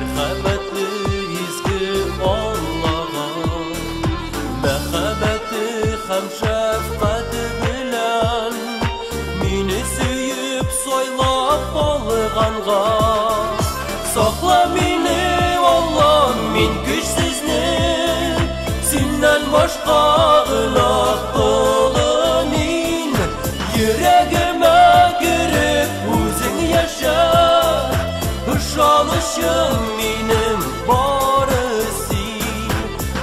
Merhametli izgi Allah'a, merhameti hem şefkati bilen, meni suyup soylap alğanğa. Sakla meni Allah, min güçsüzni, senden başka ilah kılın. Yüreğime girip özün yaşa, Hışalışım benim barısin,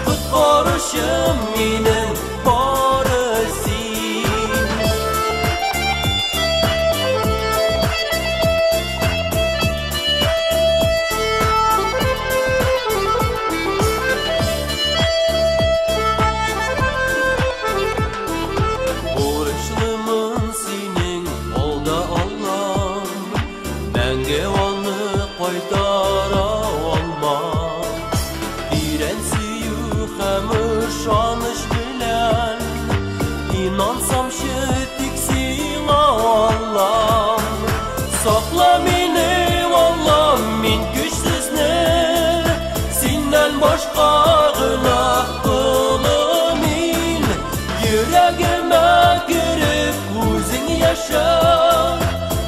Kutkarışım benim barısin. Borçlımın senin olda Allah'ım, Menge onu koydara olma. Diren suyu hem ışanış bilen, İnansam şetiksin Allah'ım. Sakla beni Allah'ım, min güçsüzne, senden başka ilah kılın. Yüreğime girip özün yaşa,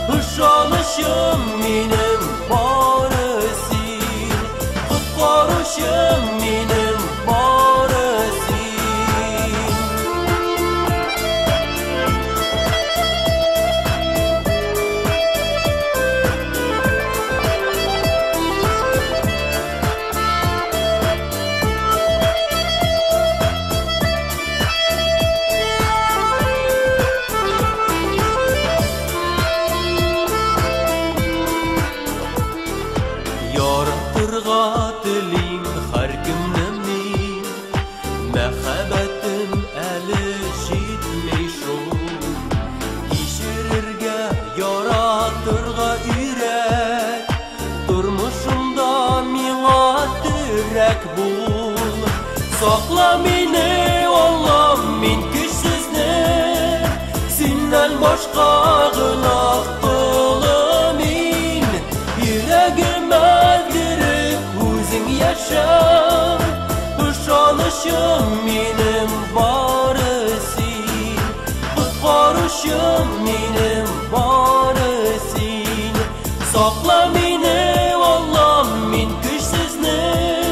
Hışalışım benim barısin, Kutkarışım benim barısin. Yaratırga dilim her gümnemni, Mehabetim eli şitmişum. İşirirge yaratırga yürek, Durmuşumda mina direk bul. Sakla beni Allah'ım, min güçsüzne, senden başka ilah kılın. Yüreğime girip özün yaşa, Hışalışım benim barısin, Kutkarışım benim barısin. Sakla beni Allah'ım, min güçsüzne,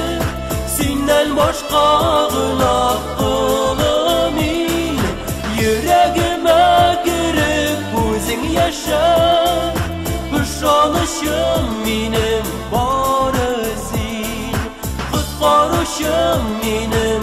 senden başka ilah kılın. Yüreğime girip özün yaşa, Hışalışım benim barısin, Kutkarışım benim